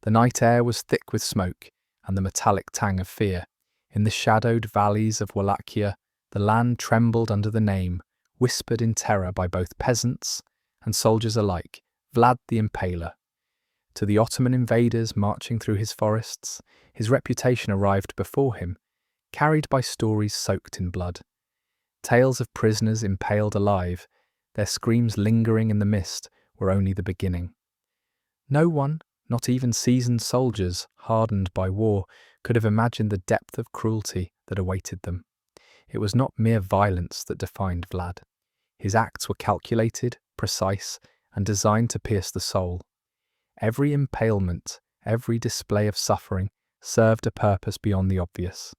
The night air was thick with smoke and the metallic tang of fear. In the shadowed valleys of Wallachia, the land trembled under the name, whispered in terror by both peasants and soldiers alike, Vlad the Impaler. To the Ottoman invaders marching through his forests, his reputation arrived before him, carried by stories soaked in blood. Tales of prisoners impaled alive, their screams lingering in the mist, were only the beginning. No one, not even seasoned soldiers, hardened by war, could have imagined the depth of cruelty that awaited them. It was not mere violence that defined Vlad. His acts were calculated, precise, and designed to pierce the soul. Every impalement, every display of suffering, served a purpose beyond the obvious.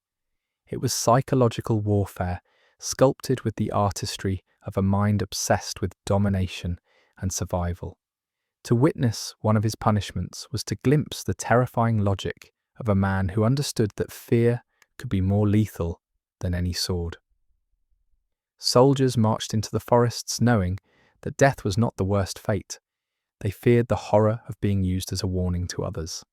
It was psychological warfare, sculpted with the artistry of a mind obsessed with domination and survival. To witness one of his punishments was to glimpse the terrifying logic of a man who understood that fear could be more lethal than any sword. Soldiers marched into the forests knowing that death was not the worst fate. They feared the horror of being used as a warning to others.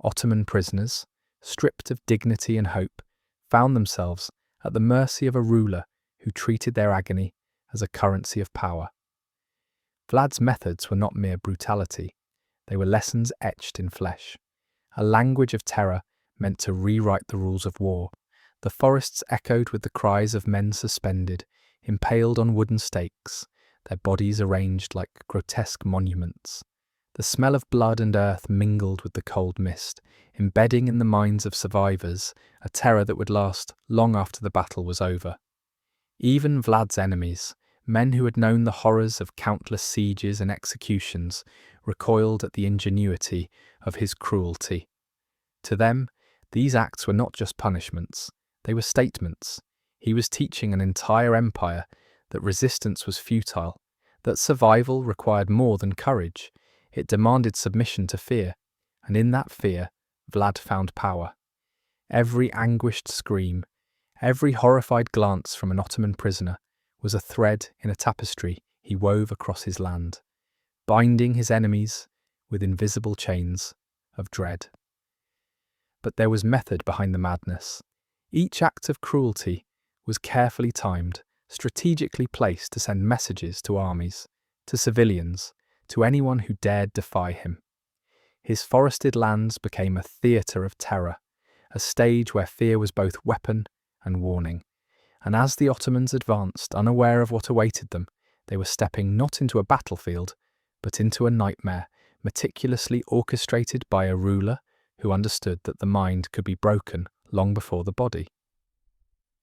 Ottoman prisoners, stripped of dignity and hope, found themselves at the mercy of a ruler who treated their agony as a currency of power. Vlad's methods were not mere brutality, they were lessons etched in flesh, a language of terror meant to rewrite the rules of war. The forests echoed with the cries of men suspended, impaled on wooden stakes, their bodies arranged like grotesque monuments. The smell of blood and earth mingled with the cold mist, embedding in the minds of survivors a terror that would last long after the battle was over. Even Vlad's enemies, men who had known the horrors of countless sieges and executions, recoiled at the ingenuity of his cruelty. To them, these acts were not just punishments, they were statements. He was teaching an entire empire that resistance was futile, that survival required more than courage. It demanded submission to fear, and in that fear, Vlad found power. Every anguished scream, every horrified glance from an Ottoman prisoner was a thread in a tapestry he wove across his land, binding his enemies with invisible chains of dread. But there was method behind the madness. Each act of cruelty was carefully timed, strategically placed to send messages to armies, to civilians, to anyone who dared defy him. His forested lands became a theatre of terror, a stage where fear was both weapon and warning. And as the Ottomans advanced, unaware of what awaited them, they were stepping not into a battlefield, but into a nightmare, meticulously orchestrated by a ruler who understood that the mind could be broken long before the body.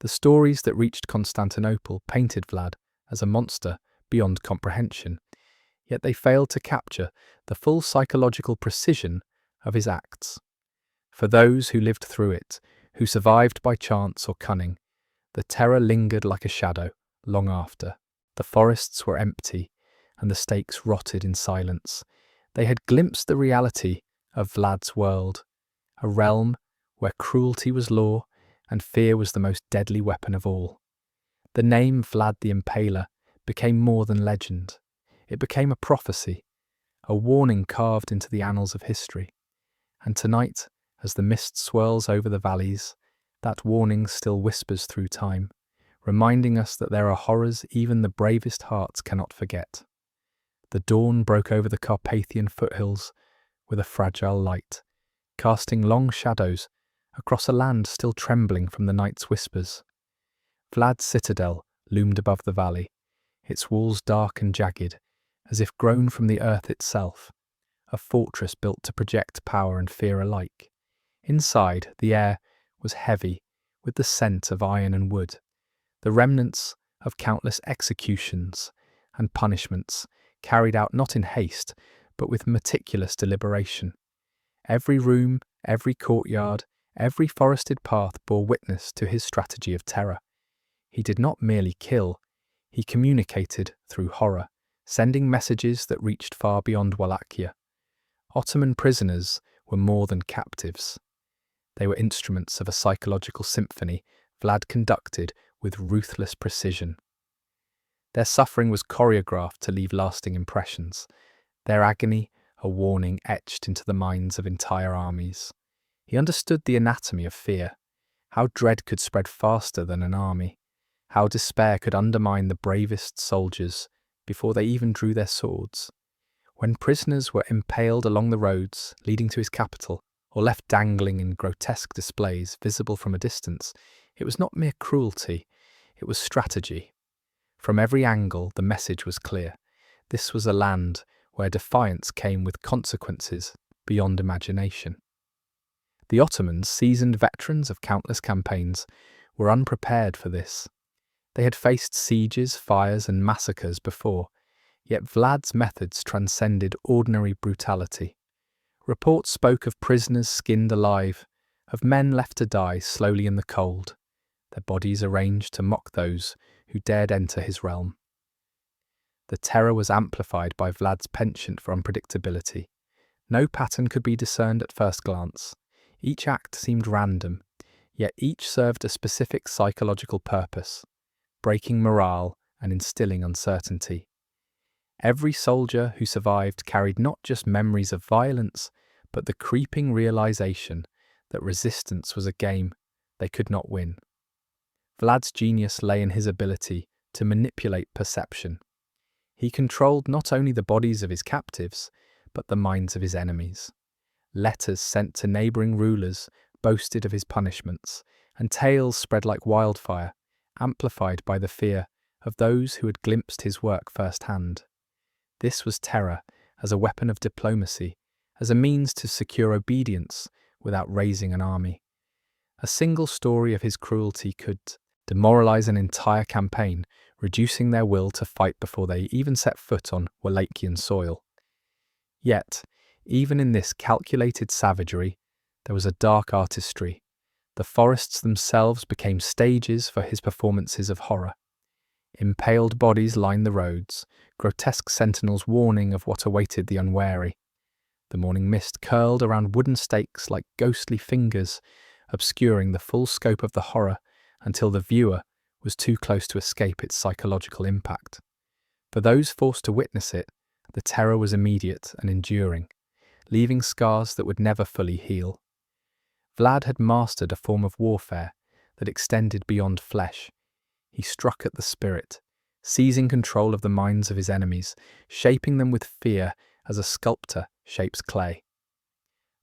The stories that reached Constantinople painted Vlad as a monster beyond comprehension, yet they failed to capture the full psychological precision of his acts. For those who lived through it, who survived by chance or cunning, the terror lingered like a shadow long after. The forests were empty, and the stakes rotted in silence. They had glimpsed the reality of Vlad's world, a realm where cruelty was law and fear was the most deadly weapon of all. The name Vlad the Impaler became more than legend. It became a prophecy, a warning carved into the annals of history. And tonight, as the mist swirls over the valleys, that warning still whispers through time, reminding us that there are horrors even the bravest hearts cannot forget. The dawn broke over the Carpathian foothills with a fragile light, casting long shadows across a land still trembling from the night's whispers. Vlad's citadel loomed above the valley, its walls dark and jagged, as if grown from the earth itself, a fortress built to project power and fear alike. Inside, the air was heavy with the scent of iron and wood, the remnants of countless executions and punishments carried out not in haste, but with meticulous deliberation. Every room, every courtyard, every forested path bore witness to his strategy of terror. He did not merely kill, he communicated through horror, sending messages that reached far beyond Wallachia. Ottoman prisoners were more than captives. They were instruments of a psychological symphony Vlad conducted with ruthless precision. Their suffering was choreographed to leave lasting impressions, their agony a warning etched into the minds of entire armies. He understood the anatomy of fear, how dread could spread faster than an army, how despair could undermine the bravest soldiers before they even drew their swords. When prisoners were impaled along the roads leading to his capital, or left dangling in grotesque displays visible from a distance, it was not mere cruelty, it was strategy. From every angle, the message was clear. This was a land where defiance came with consequences beyond imagination. The Ottomans, seasoned veterans of countless campaigns, were unprepared for this. They had faced sieges, fires, and massacres before, yet Vlad's methods transcended ordinary brutality. Reports spoke of prisoners skinned alive, of men left to die slowly in the cold, their bodies arranged to mock those who dared enter his realm. The terror was amplified by Vlad's penchant for unpredictability. No pattern could be discerned at first glance. Each act seemed random, yet each served a specific psychological purpose, breaking morale and instilling uncertainty. Every soldier who survived carried not just memories of violence, but the creeping realization that resistance was a game they could not win. Vlad's genius lay in his ability to manipulate perception. He controlled not only the bodies of his captives, but the minds of his enemies. Letters sent to neighbouring rulers boasted of his punishments, and tales spread like wildfire, amplified by the fear of those who had glimpsed his work firsthand. This was terror as a weapon of diplomacy, as a means to secure obedience without raising an army. A single story of his cruelty could demoralize an entire campaign, reducing their will to fight before they even set foot on Wallachian soil. Yet, even in this calculated savagery, there was a dark artistry. The forests themselves became stages for his performances of horror. Impaled bodies lined the roads, grotesque sentinels warning of what awaited the unwary. The morning mist curled around wooden stakes like ghostly fingers, obscuring the full scope of the horror until the viewer was too close to escape its psychological impact. For those forced to witness it, the terror was immediate and enduring, leaving scars that would never fully heal. Vlad had mastered a form of warfare that extended beyond flesh. He struck at the spirit, seizing control of the minds of his enemies, shaping them with fear as a sculptor shapes clay.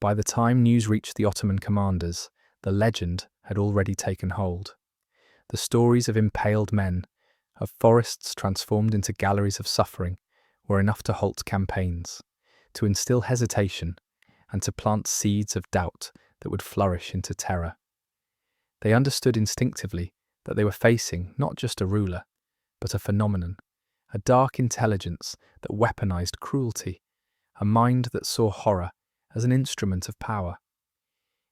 By the time news reached the Ottoman commanders, the legend had already taken hold. The stories of impaled men, of forests transformed into galleries of suffering, were enough to halt campaigns, to instill hesitation, and to plant seeds of doubt that would flourish into terror. They understood instinctively that they were facing not just a ruler, but a phenomenon, a dark intelligence that weaponized cruelty, a mind that saw horror as an instrument of power.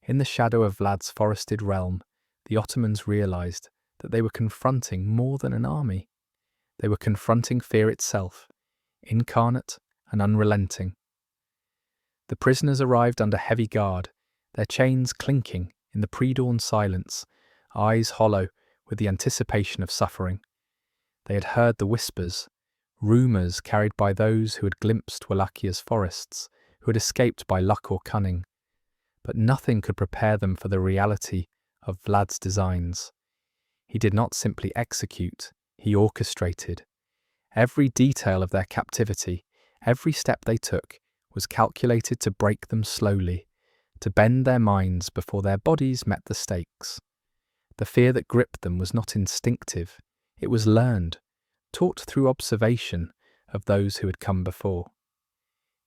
In the shadow of Vlad's forested realm, the Ottomans realized that they were confronting more than an army. They were confronting fear itself, incarnate and unrelenting. The prisoners arrived under heavy guard, their chains clinking in the pre-dawn silence, eyes hollow with the anticipation of suffering. They had heard the whispers, rumours carried by those who had glimpsed Wallachia's forests, who had escaped by luck or cunning. But nothing could prepare them for the reality of Vlad's designs. He did not simply execute, he orchestrated. Every detail of their captivity, every step they took, was calculated to break them slowly, to bend their minds before their bodies met the stakes. The fear that gripped them was not instinctive, it was learned, taught through observation of those who had come before.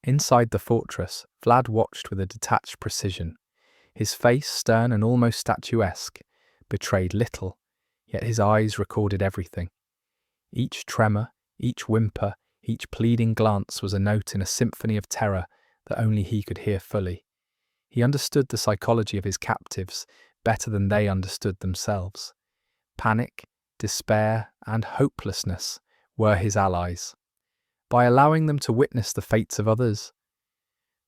Inside the fortress, Vlad watched with a detached precision. His face, stern and almost statuesque, betrayed little, yet his eyes recorded everything. Each tremor, each whimper, each pleading glance was a note in a symphony of terror that only he could hear fully. He understood the psychology of his captives better than they understood themselves. Panic, despair, and hopelessness were his allies. By allowing them to witness the fates of others,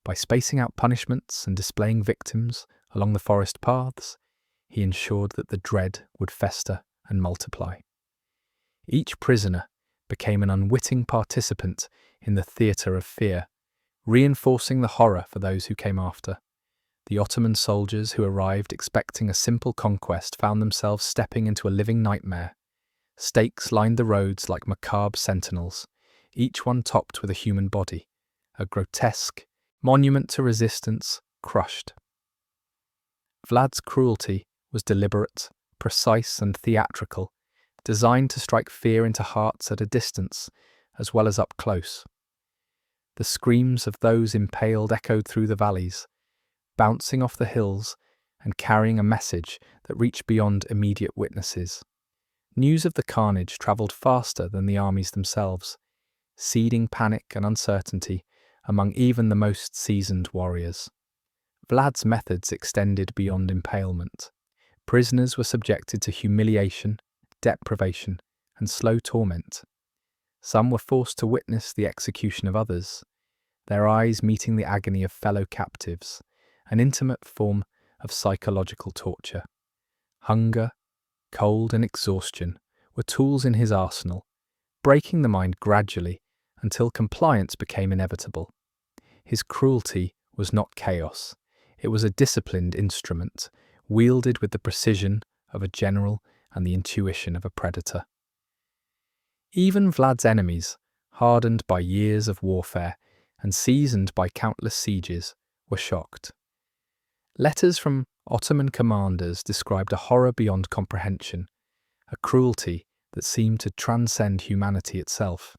by spacing out punishments and displaying victims along the forest paths, he ensured that the dread would fester and multiply. Each prisoner became an unwitting participant in the theatre of fear, reinforcing the horror for those who came after. The Ottoman soldiers who arrived expecting a simple conquest found themselves stepping into a living nightmare. Stakes lined the roads like macabre sentinels, each one topped with a human body, a grotesque monument to resistance crushed. Vlad's cruelty was deliberate, precise and theatrical, designed to strike fear into hearts at a distance as well as up close. The screams of those impaled echoed through the valleys, bouncing off the hills and carrying a message that reached beyond immediate witnesses. News of the carnage travelled faster than the armies themselves, seeding panic and uncertainty among even the most seasoned warriors. Vlad's methods extended beyond impalement. Prisoners were subjected to humiliation, deprivation, and slow torment. Some were forced to witness the execution of others, their eyes meeting the agony of fellow captives, an intimate form of psychological torture. Hunger, cold, and exhaustion were tools in his arsenal, breaking the mind gradually until compliance became inevitable. His cruelty was not chaos. It was a disciplined instrument, wielded with the precision of a general and the intuition of a predator. Even Vlad's enemies, hardened by years of warfare and seasoned by countless sieges, were shocked. Letters from Ottoman commanders described a horror beyond comprehension, a cruelty that seemed to transcend humanity itself.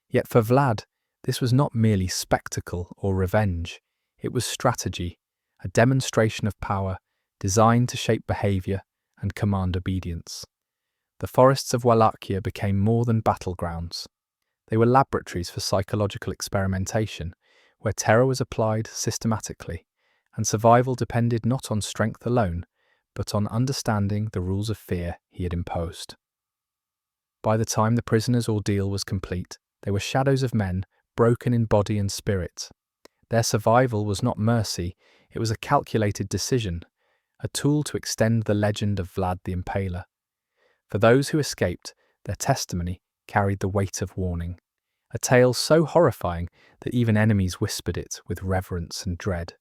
Yet for Vlad, this was not merely spectacle or revenge, it was strategy, a demonstration of power designed to shape behaviour and command obedience. The forests of Wallachia became more than battlegrounds. They were laboratories for psychological experimentation, where terror was applied systematically, and survival depended not on strength alone, but on understanding the rules of fear he had imposed. By the time the prisoners' ordeal was complete, they were shadows of men, broken in body and spirit. Their survival was not mercy, it was a calculated decision, a tool to extend the legend of Vlad the Impaler. For those who escaped, their testimony carried the weight of warning, a tale so horrifying that even enemies whispered it with reverence and dread.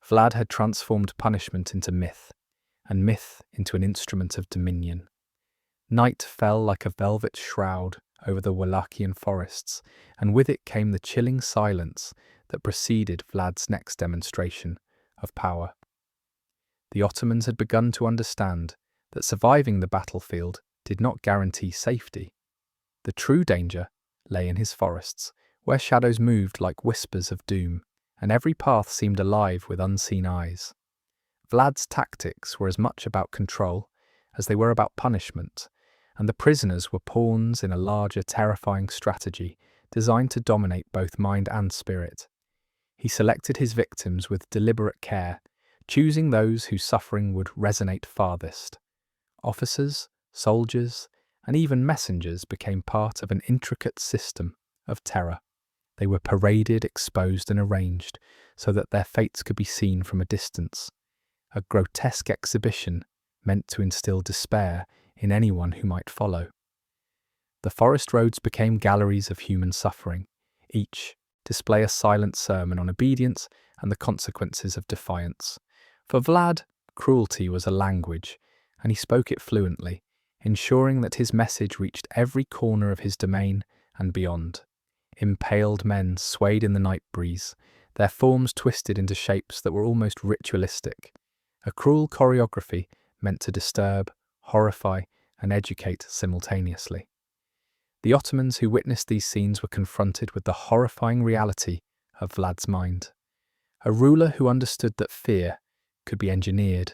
Vlad had transformed punishment into myth, and myth into an instrument of dominion. Night fell like a velvet shroud over the Wallachian forests, and with it came the chilling silence that preceded Vlad's next demonstration of power. The Ottomans had begun to understand that surviving the battlefield did not guarantee safety. The true danger lay in his forests, where shadows moved like whispers of doom, and every path seemed alive with unseen eyes. Vlad's tactics were as much about control as they were about punishment, and the prisoners were pawns in a larger, terrifying strategy designed to dominate both mind and spirit. He selected his victims with deliberate care, choosing those whose suffering would resonate farthest. Officers, soldiers, and even messengers became part of an intricate system of terror. They were paraded, exposed, and arranged so that their fates could be seen from a distance, a grotesque exhibition meant to instill despair in anyone who might follow. The forest roads became galleries of human suffering, each display a silent sermon on obedience and the consequences of defiance. For Vlad, cruelty was a language, and he spoke it fluently, ensuring that his message reached every corner of his domain and beyond. Impaled men swayed in the night breeze, their forms twisted into shapes that were almost ritualistic, a cruel choreography meant to disturb, horrify, and educate simultaneously. The Ottomans who witnessed these scenes were confronted with the horrifying reality of Vlad's mind. A ruler who understood that fear could be engineered,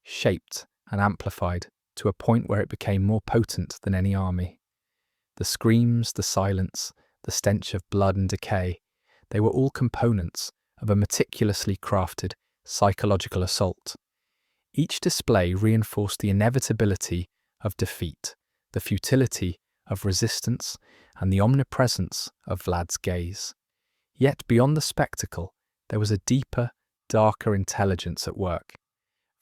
shaped, and amplified to a point where it became more potent than any army. The screams, the silence, the stench of blood and decay, they were all components of a meticulously crafted psychological assault. Each display reinforced the inevitability of defeat, the futility of resistance, and the omnipresence of Vlad's gaze. Yet beyond the spectacle, there was a deeper, darker intelligence at work.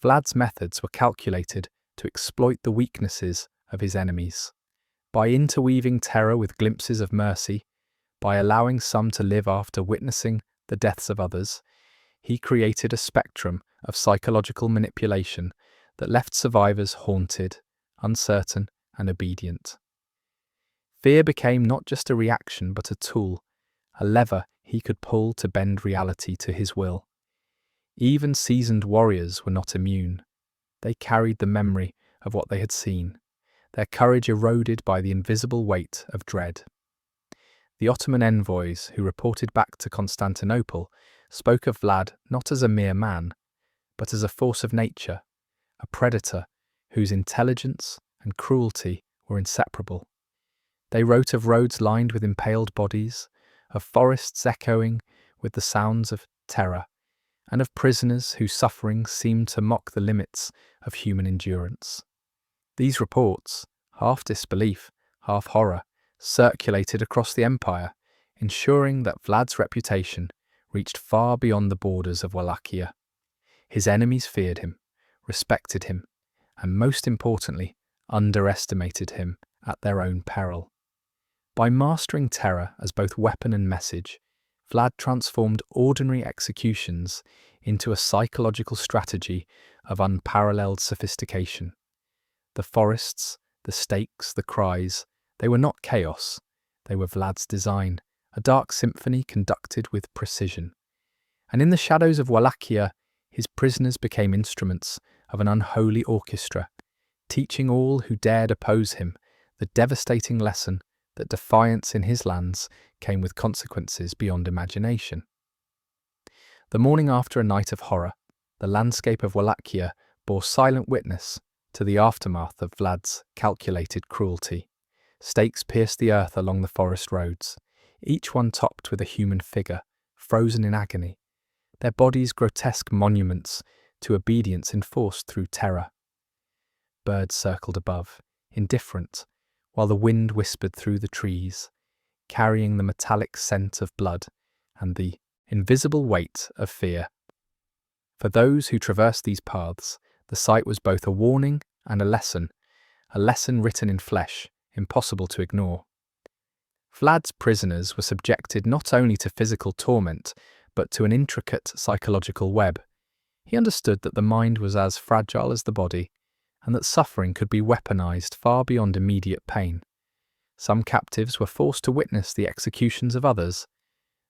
Vlad's methods were calculated to exploit the weaknesses of his enemies. By interweaving terror with glimpses of mercy, by allowing some to live after witnessing the deaths of others, he created a spectrum of psychological manipulation that left survivors haunted, uncertain, and obedient. Fear became not just a reaction but a tool, a lever he could pull to bend reality to his will. Even seasoned warriors were not immune. They carried the memory of what they had seen, their courage eroded by the invisible weight of dread. The Ottoman envoys who reported back to Constantinople spoke of Vlad not as a mere man, but as a force of nature, a predator whose intelligence and cruelty were inseparable. They wrote of roads lined with impaled bodies, of forests echoing with the sounds of terror, and of prisoners whose suffering seemed to mock the limits of human endurance. These reports, half disbelief, half horror, circulated across the empire, ensuring that Vlad's reputation reached far beyond the borders of Wallachia. His enemies feared him, respected him, and most importantly, underestimated him at their own peril. By mastering terror as both weapon and message, Vlad transformed ordinary executions into a psychological strategy of unparalleled sophistication. The forests, the stakes, the cries, they were not chaos, they were Vlad's design, a dark symphony conducted with precision. And in the shadows of Wallachia, his prisoners became instruments of an unholy orchestra, teaching all who dared oppose him the devastating lesson that defiance in his lands came with consequences beyond imagination. The morning after a night of horror, the landscape of Wallachia bore silent witness to the aftermath of Vlad's calculated cruelty. Stakes pierced the earth along the forest roads, each one topped with a human figure, frozen in agony, their bodies grotesque monuments to obedience enforced through terror. Birds circled above, indifferent, while the wind whispered through the trees, carrying the metallic scent of blood and the invisible weight of fear. For those who traversed these paths, the sight was both a warning and a lesson written in flesh, impossible to ignore. Vlad's prisoners were subjected not only to physical torment, but to an intricate psychological web. He understood that the mind was as fragile as the body, and that suffering could be weaponized far beyond immediate pain. Some captives were forced to witness the executions of others,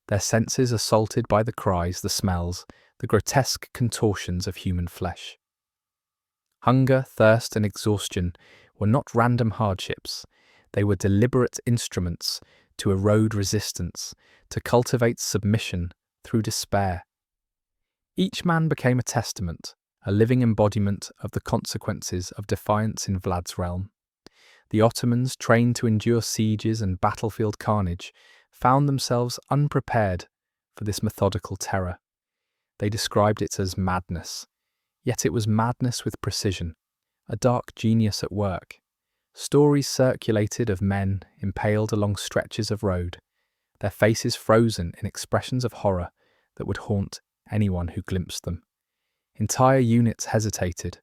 their senses assaulted by the cries, the smells, the grotesque contortions of human flesh. Hunger, thirst, and exhaustion were not random hardships. They were deliberate instruments to erode resistance, to cultivate submission through despair. Each man became a testament, a living embodiment of the consequences of defiance in Vlad's realm. The Ottomans, trained to endure sieges and battlefield carnage, found themselves unprepared for this methodical terror. They described it as madness, yet it was madness with precision, a dark genius at work. Stories circulated of men impaled along stretches of road, their faces frozen in expressions of horror that would haunt anyone who glimpsed them. Entire units hesitated,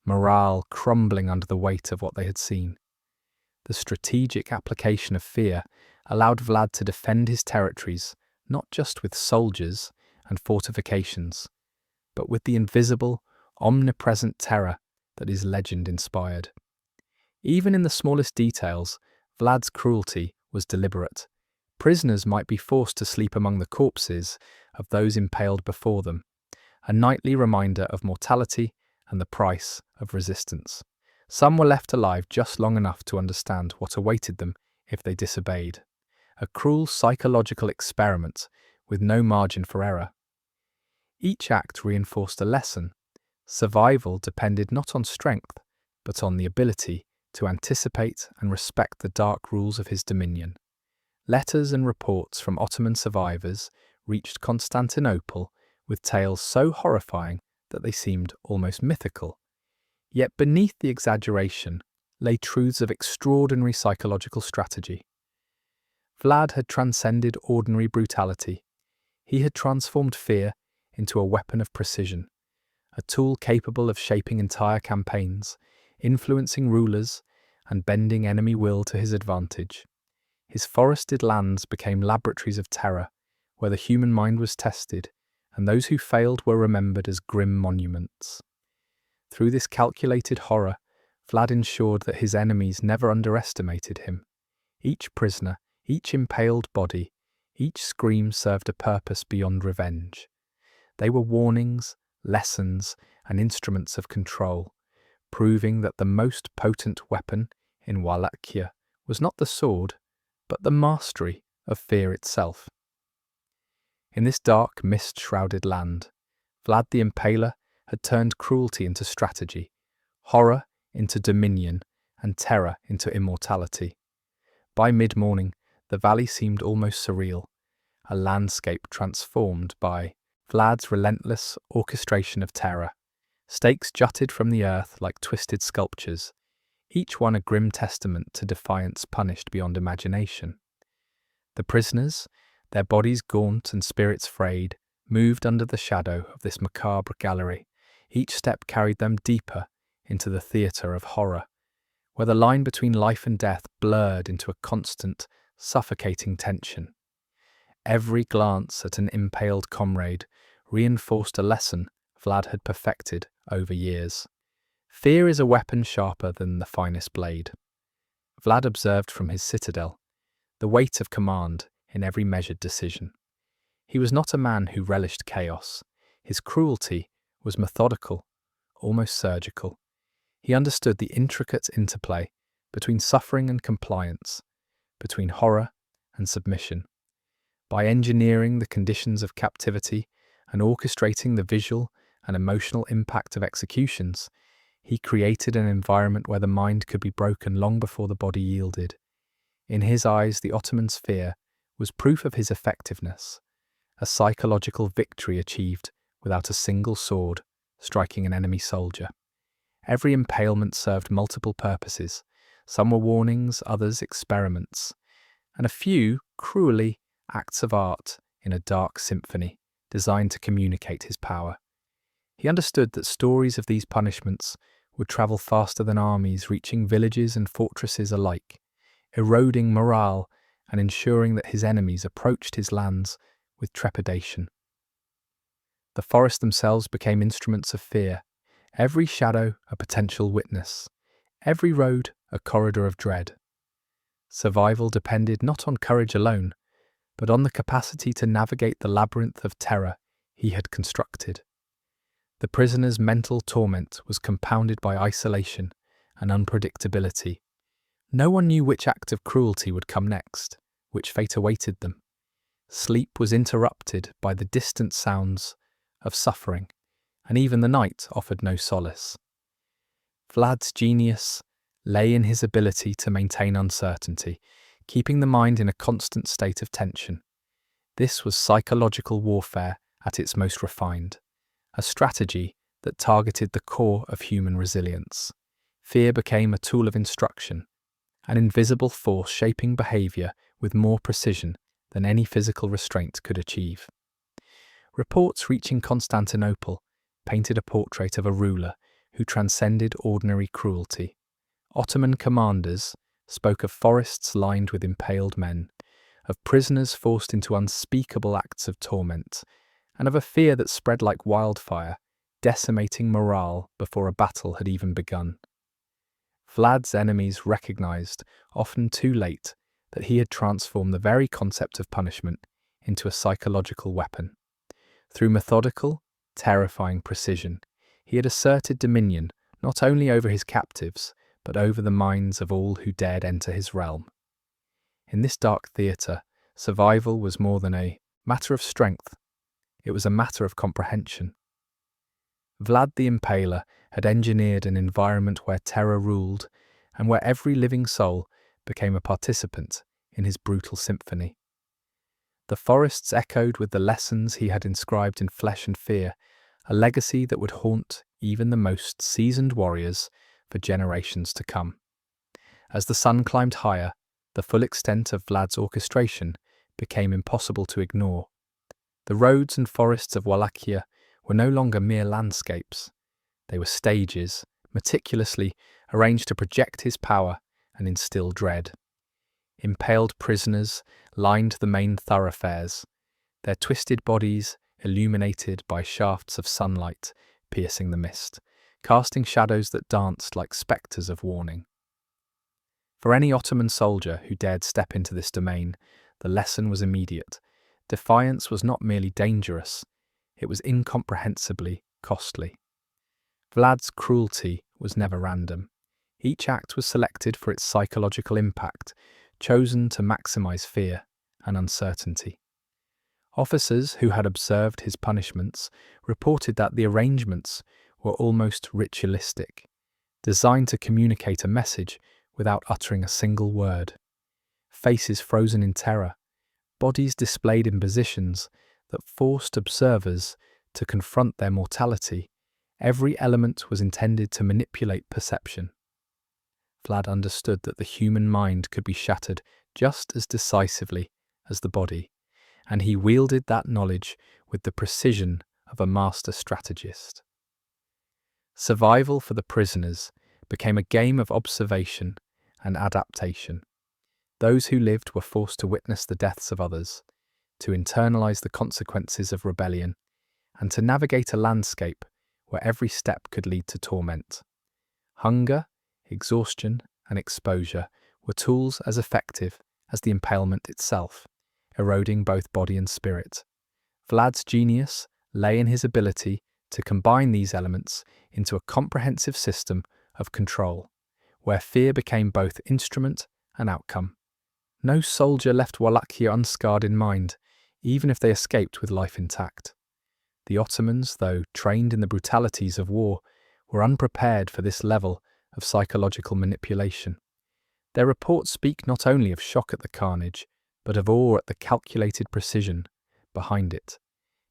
morale crumbling under the weight of what they had seen. The strategic application of fear allowed Vlad to defend his territories not just with soldiers and fortifications, but with the invisible, omnipresent terror that his legend inspired. Even in the smallest details, Vlad's cruelty was deliberate. Prisoners might be forced to sleep among the corpses of those impaled before them, a nightly reminder of mortality and the price of resistance. Some were left alive just long enough to understand what awaited them if they disobeyed. A cruel psychological experiment with no margin for error. Each act reinforced a lesson. Survival depended not on strength, but on the ability to anticipate and respect the dark rules of his dominion. Letters and reports from Ottoman survivors reached Constantinople with tales so horrifying that they seemed almost mythical. Yet beneath the exaggeration lay truths of extraordinary psychological strategy. Vlad had transcended ordinary brutality. He had transformed fear into a weapon of precision, a tool capable of shaping entire campaigns, influencing rulers, and bending enemy will to his advantage. His forested lands became laboratories of terror, where the human mind was tested, and those who failed were remembered as grim monuments. Through this calculated horror, Vlad ensured that his enemies never underestimated him. Each prisoner, each impaled body, each scream served a purpose beyond revenge. They were warnings, lessons, and instruments of control, proving that the most potent weapon in Wallachia was not the sword, but the mastery of fear itself. In this dark, mist-shrouded land, Vlad the Impaler had turned cruelty into strategy, horror into dominion, and terror into immortality. By mid-morning, the valley seemed almost surreal, a landscape transformed by Vlad's relentless orchestration of terror. Stakes jutted from the earth like twisted sculptures, each one a grim testament to defiance punished beyond imagination. The prisoners, their bodies gaunt and spirits frayed, moved under the shadow of this macabre gallery. Each step carried them deeper into the theatre of horror, where the line between life and death blurred into a constant, suffocating tension. Every glance at an impaled comrade reinforced a lesson Vlad had perfected over years. Fear is a weapon sharper than the finest blade. Vlad observed from his citadel the weight of command in every measured decision. He was not a man who relished chaos. His cruelty was methodical, almost surgical. He understood the intricate interplay between suffering and compliance, between horror and submission. By engineering the conditions of captivity and orchestrating the visual and emotional impact of executions, he created an environment where the mind could be broken long before the body yielded. In his eyes, the Ottoman sphere was proof of his effectiveness, a psychological victory achieved without a single sword striking an enemy soldier. Every impalement served multiple purposes. Some were warnings, others experiments, and a few, cruelly, acts of art in a dark symphony designed to communicate his power. He understood that stories of these punishments would travel faster than armies, reaching villages and fortresses alike, eroding morale and ensuring that his enemies approached his lands with trepidation. The forests themselves became instruments of fear, every shadow a potential witness, every road a corridor of dread. Survival depended not on courage alone, but on the capacity to navigate the labyrinth of terror he had constructed. The prisoner's mental torment was compounded by isolation and unpredictability. No one knew which act of cruelty would come next, which fate awaited them. Sleep was interrupted by the distant sounds of suffering, and even the night offered no solace. Vlad's genius lay in his ability to maintain uncertainty, keeping the mind in a constant state of tension. This was psychological warfare at its most refined, a strategy that targeted the core of human resilience. Fear became a tool of instruction, an invisible force shaping behavior with more precision than any physical restraint could achieve. Reports reaching Constantinople painted a portrait of a ruler who transcended ordinary cruelty. Ottoman commanders spoke of forests lined with impaled men, of prisoners forced into unspeakable acts of torment, and of a fear that spread like wildfire, decimating morale before a battle had even begun. Vlad's enemies recognized, often too late, that he had transformed the very concept of punishment into a psychological weapon. Through methodical, terrifying precision, he had asserted dominion not only over his captives, but over the minds of all who dared enter his realm. In this dark theatre, survival was more than a matter of strength. It was a matter of comprehension. Vlad the Impaler had engineered an environment where terror ruled and where every living soul became a participant in his brutal symphony. The forests echoed with the lessons he had inscribed in flesh and fear, a legacy that would haunt even the most seasoned warriors for generations to come. As the sun climbed higher, the full extent of Vlad's orchestration became impossible to ignore. The roads and forests of Wallachia were no longer mere landscapes. They were stages, meticulously arranged to project his power and instill dread. Impaled prisoners lined the main thoroughfares, their twisted bodies illuminated by shafts of sunlight piercing the mist, casting shadows that danced like spectres of warning. For any Ottoman soldier who dared step into this domain, the lesson was immediate. Defiance was not merely dangerous, it was incomprehensibly costly. Vlad's cruelty was never random. Each act was selected for its psychological impact, chosen to maximize fear and uncertainty. Officers who had observed his punishments reported that the arrangements were almost ritualistic, designed to communicate a message without uttering a single word. Faces frozen in terror, bodies displayed in positions that forced observers to confront their mortality. Every element was intended to manipulate perception. Vlad understood that the human mind could be shattered just as decisively as the body, and he wielded that knowledge with the precision of a master strategist. Survival for the prisoners became a game of observation and adaptation. Those who lived were forced to witness the deaths of others, to internalize the consequences of rebellion, and to navigate a landscape where every step could lead to torment. Hunger, exhaustion, and exposure were tools as effective as the impalement itself, eroding both body and spirit. Vlad's genius lay in his ability to combine these elements into a comprehensive system of control, where fear became both instrument and outcome. No soldier left Wallachia unscarred in mind, even if they escaped with life intact. The Ottomans, though trained in the brutalities of war, were unprepared for this level of psychological manipulation. Their reports speak not only of shock at the carnage, but of awe at the calculated precision behind it.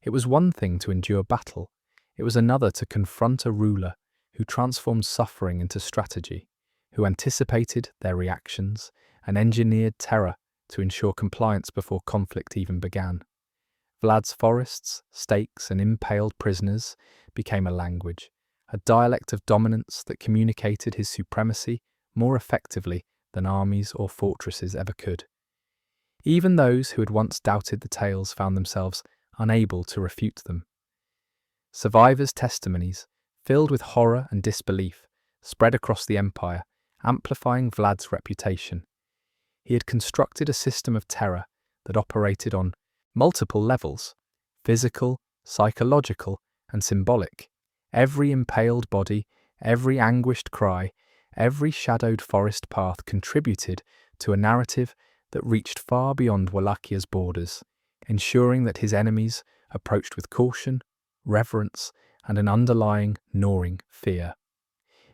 It was one thing to endure battle, it was another to confront a ruler who transformed suffering into strategy, who anticipated their reactions and engineered terror to ensure compliance before conflict even began. Vlad's forests, stakes, and impaled prisoners became a language, a dialect of dominance that communicated his supremacy more effectively than armies or fortresses ever could. Even those who had once doubted the tales found themselves unable to refute them. Survivors' testimonies, filled with horror and disbelief, spread across the empire, amplifying Vlad's reputation. He had constructed a system of terror that operated on multiple levels: physical, psychological, and symbolic. Every impaled body, every anguished cry, every shadowed forest path contributed to a narrative that reached far beyond Wallachia's borders, ensuring that his enemies approached with caution, reverence, and an underlying, gnawing fear.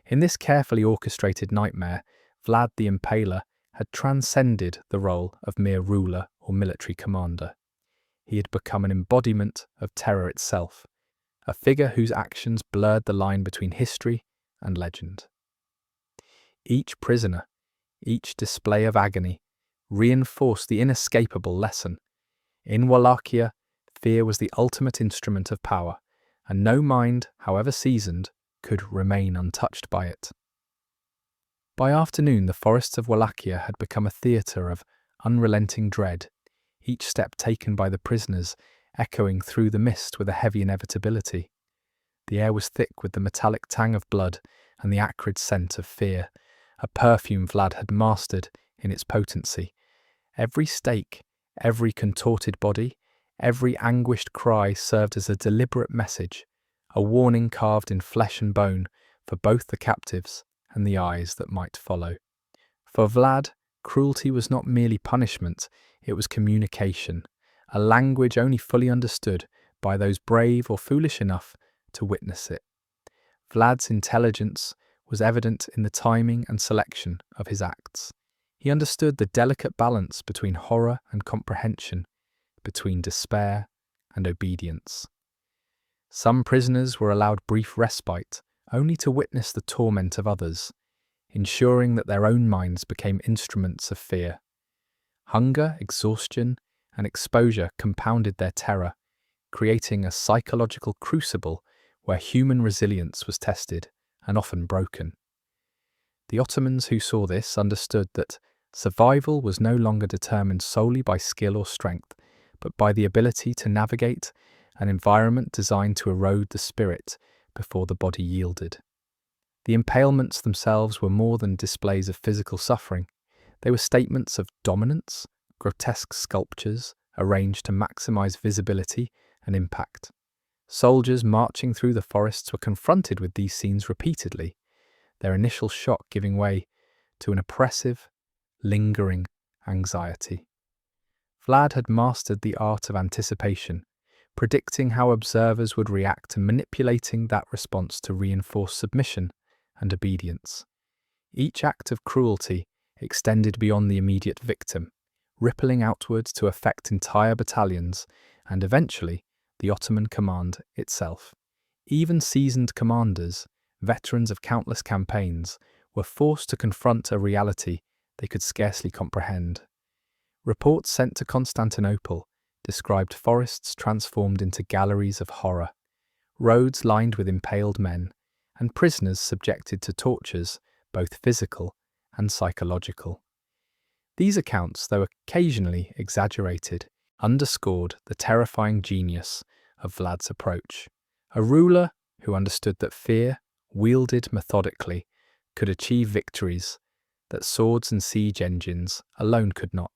In this carefully orchestrated nightmare, Vlad the Impaler had transcended the role of mere ruler or military commander. He had become an embodiment of terror itself, a figure whose actions blurred the line between history and legend. Each prisoner, each display of agony, reinforced the inescapable lesson. In Wallachia, fear was the ultimate instrument of power, and no mind, however seasoned, could remain untouched by it. By afternoon, the forests of Wallachia had become a theatre of unrelenting dread, each step taken by the prisoners echoing through the mist with a heavy inevitability. The air was thick with the metallic tang of blood and the acrid scent of fear, a perfume Vlad had mastered in its potency. Every stake, every contorted body, every anguished cry served as a deliberate message, a warning carved in flesh and bone for both the captives and the eyes that might follow. For Vlad, cruelty was not merely punishment, it was communication, a language only fully understood by those brave or foolish enough to witness it. Vlad's intelligence was evident in the timing and selection of his acts. He understood the delicate balance between horror and comprehension, between despair and obedience. Some prisoners were allowed brief respite, only to witness the torment of others, ensuring that their own minds became instruments of fear. Hunger, exhaustion, and exposure compounded their terror, creating a psychological crucible where human resilience was tested and often broken. The Ottomans who saw this understood that survival was no longer determined solely by skill or strength, but by the ability to navigate an environment designed to erode the spirit before the body yielded. The impalements themselves were more than displays of physical suffering. They were statements of dominance, grotesque sculptures arranged to maximize visibility and impact. Soldiers marching through the forests were confronted with these scenes repeatedly, their initial shock giving way to an oppressive, lingering anxiety. Vlad had mastered the art of anticipation, predicting how observers would react and manipulating that response to reinforce submission and obedience. Each act of cruelty extended beyond the immediate victim, rippling outwards to affect entire battalions and eventually the Ottoman command itself. Even seasoned commanders, veterans of countless campaigns, were forced to confront a reality they could scarcely comprehend. Reports sent to Constantinople described forests transformed into galleries of horror, roads lined with impaled men, and prisoners subjected to tortures, both physical and psychological. These accounts, though occasionally exaggerated, underscored the terrifying genius of Vlad's approach. A ruler who understood that fear, wielded methodically, could achieve victories that swords and siege engines alone could not.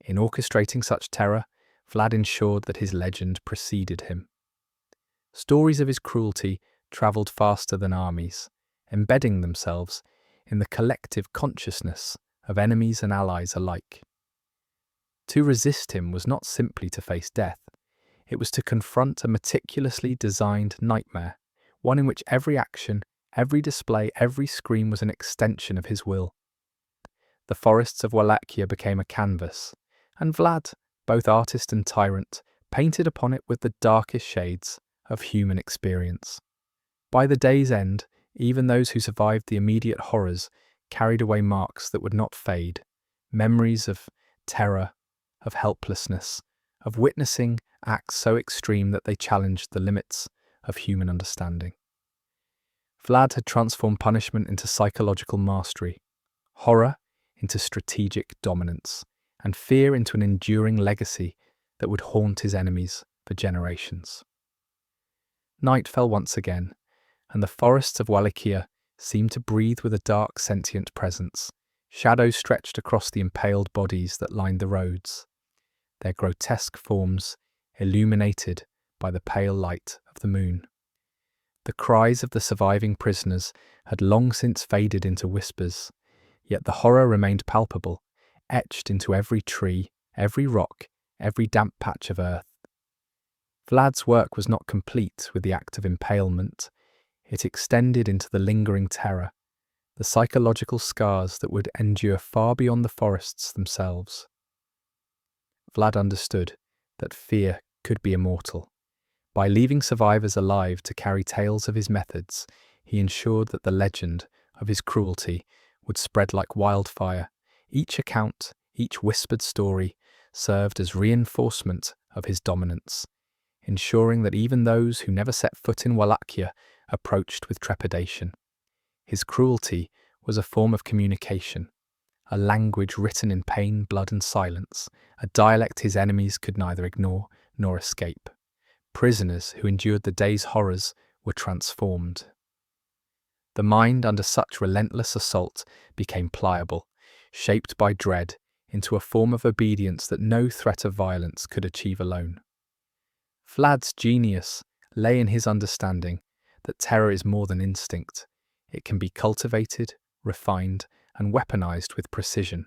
In orchestrating such terror, Vlad ensured that his legend preceded him. Stories of his cruelty travelled faster than armies, embedding themselves in the collective consciousness of enemies and allies alike. To resist him was not simply to face death, it was to confront a meticulously designed nightmare, one in which every action, every display, every scream was an extension of his will. The forests of Wallachia became a canvas, and Vlad, both artist and tyrant, painted upon it with the darkest shades of human experience. By the day's end, even those who survived the immediate horrors carried away marks that would not fade, memories of terror, of helplessness, of witnessing acts so extreme that they challenged the limits of human understanding. Vlad had transformed punishment into psychological mastery, horror into strategic dominance, and fear into an enduring legacy that would haunt his enemies for generations. Night fell once again, and the forests of Wallachia seemed to breathe with a dark, sentient presence. Shadows stretched across the impaled bodies that lined the roads, their grotesque forms illuminated by the pale light of the moon. The cries of the surviving prisoners had long since faded into whispers, yet the horror remained palpable, etched into every tree, every rock, every damp patch of earth. Vlad's work was not complete with the act of impalement. It extended into the lingering terror, the psychological scars that would endure far beyond the forests themselves. Vlad understood that fear could be immortal. By leaving survivors alive to carry tales of his methods, he ensured that the legend of his cruelty would spread like wildfire. Each account, each whispered story, served as reinforcement of his dominance, ensuring that even those who never set foot in Wallachia approached with trepidation. His cruelty was a form of communication, a language written in pain, blood, and silence, a dialect his enemies could neither ignore nor escape. Prisoners who endured the day's horrors were transformed. The mind under such relentless assault became pliable, shaped by dread into a form of obedience that no threat of violence could achieve alone. Vlad's genius lay in his understanding that terror is more than instinct. It can be cultivated, refined, and weaponized with precision.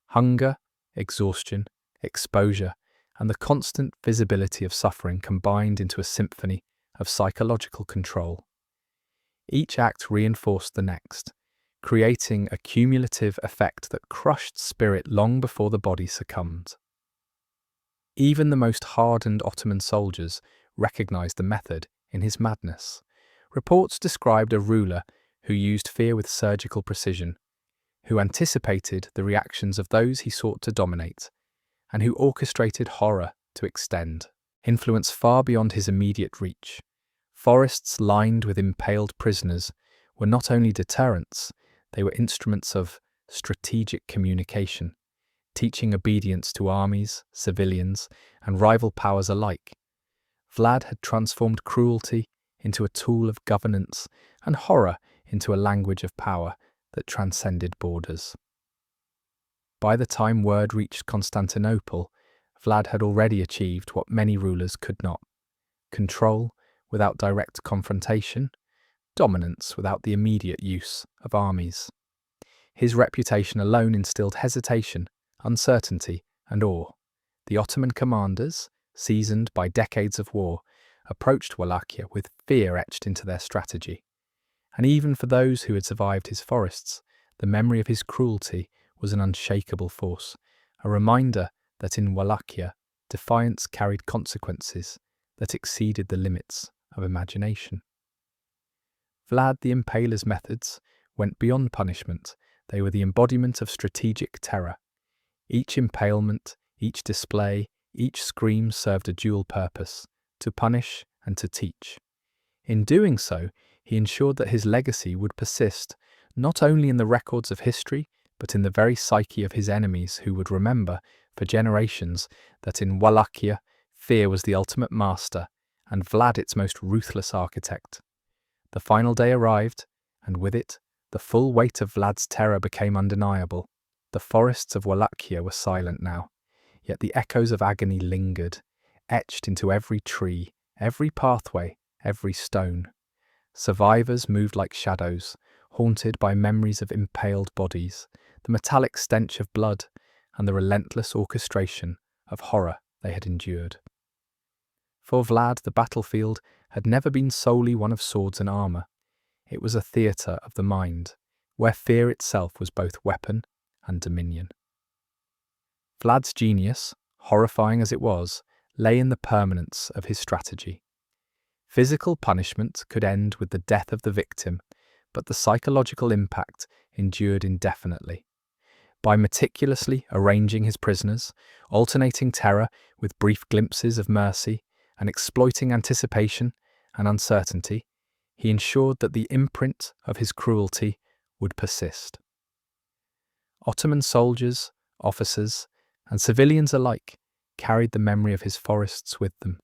Hunger, exhaustion, exposure, and the constant visibility of suffering combined into a symphony of psychological control. Each act reinforced the next, creating a cumulative effect that crushed spirit long before the body succumbed. Even the most hardened Ottoman soldiers recognized the method in his madness. Reports described a ruler who used fear with surgical precision, who anticipated the reactions of those he sought to dominate, and who orchestrated horror to extend influence far beyond his immediate reach. Forests lined with impaled prisoners were not only deterrents, they were instruments of strategic communication. teaching obedience to armies, civilians, and rival powers alike. Vlad had transformed cruelty into a tool of governance and horror into a language of power that transcended borders. By the time word reached Constantinople, Vlad had already achieved what many rulers could not: control without direct confrontation, dominance without the immediate use of armies. His reputation alone instilled hesitation, uncertainty, and awe. The Ottoman commanders, seasoned by decades of war, approached Wallachia with fear etched into their strategy. And even for those who had survived his forests, the memory of his cruelty was an unshakable force, a reminder that in Wallachia, defiance carried consequences that exceeded the limits of imagination. Vlad the Impaler's methods went beyond punishment. They were the embodiment of strategic terror. Each impalement, each display, each scream served a dual purpose: to punish and to teach. In doing so, he ensured that his legacy would persist, not only in the records of history, but in the very psyche of his enemies, who would remember for generations that in Wallachia, fear was the ultimate master, and Vlad its most ruthless architect. The final day arrived, and with it, the full weight of Vlad's terror became undeniable. The forests of Wallachia were silent now, yet the echoes of agony lingered, etched into every tree, every pathway, every stone. Survivors moved like shadows, haunted by memories of impaled bodies, the metallic stench of blood, and the relentless orchestration of horror they had endured. For Vlad, the battlefield had never been solely one of swords and armour. It was a theatre of the mind, where fear itself was both weapon and dominion. Vlad's genius, horrifying as it was, lay in the permanence of his strategy. Physical punishment could end with the death of the victim, but the psychological impact endured indefinitely. By meticulously arranging his prisoners, alternating terror with brief glimpses of mercy, and exploiting anticipation and uncertainty, he ensured that the imprint of his cruelty would persist. Ottoman soldiers, officers, and civilians alike carried the memory of his forests with them,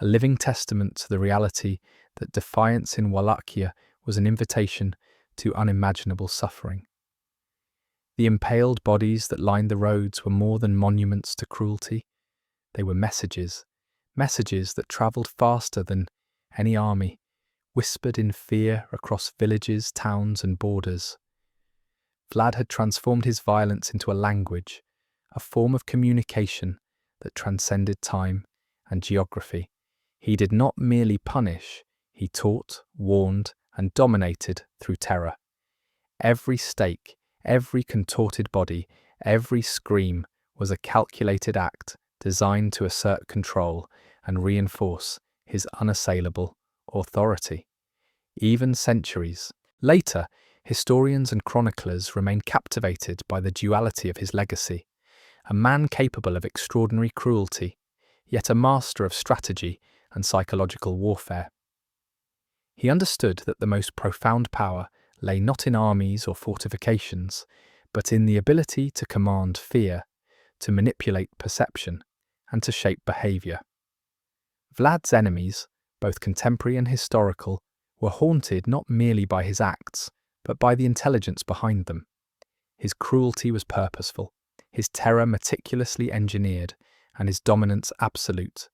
a living testament to the reality that defiance in Wallachia was an invitation to unimaginable suffering. The impaled bodies that lined the roads were more than monuments to cruelty. They were messages that travelled faster than any army, whispered in fear across villages, towns, and borders. Vlad had transformed his violence into a language, a form of communication that transcended time and geography. He did not merely punish, he taught, warned, and dominated through terror. Every stake, every contorted body, every scream was a calculated act designed to assert control and reinforce his unassailable authority. Even centuries later, historians and chroniclers remain captivated by the duality of his legacy: a man capable of extraordinary cruelty, yet a master of strategy and psychological warfare. He understood that the most profound power lay not in armies or fortifications, but in the ability to command fear, to manipulate perception, and to shape behaviour. Vlad's enemies, both contemporary and historical, were haunted not merely by his acts, but by the intelligence behind them. His cruelty was purposeful, his terror meticulously engineered, and his dominance absolute.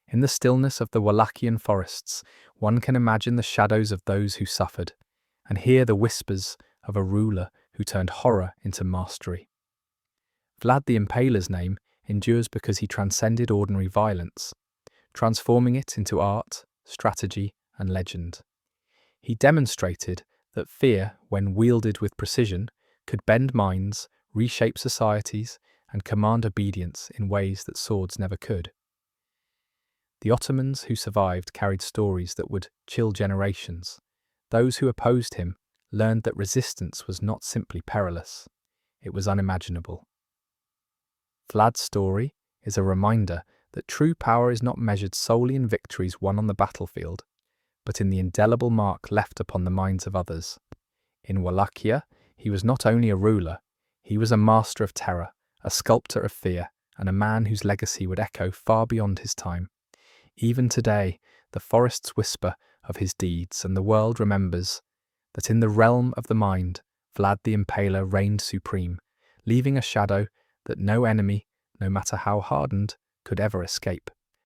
In the stillness of the Wallachian forests, one can imagine the shadows of those who suffered, and hear the whispers of a ruler who turned horror into mastery. Vlad the Impaler's name endures because he transcended ordinary violence, transforming it into art, strategy, and legend. He demonstrated that fear, when wielded with precision, could bend minds, reshape societies, and command obedience in ways that swords never could. The Ottomans who survived carried stories that would chill generations. Those who opposed him learned that resistance was not simply perilous, it was unimaginable. Vlad's story is a reminder that true power is not measured solely in victories won on the battlefield, but in the indelible mark left upon the minds of others. In Wallachia, he was not only a ruler, he was a master of terror, a sculptor of fear, and a man whose legacy would echo far beyond his time. Even today, the forests whisper of his deeds, and the world remembers that in the realm of the mind, Vlad the Impaler reigned supreme, leaving a shadow that no enemy, no matter how hardened, could ever escape.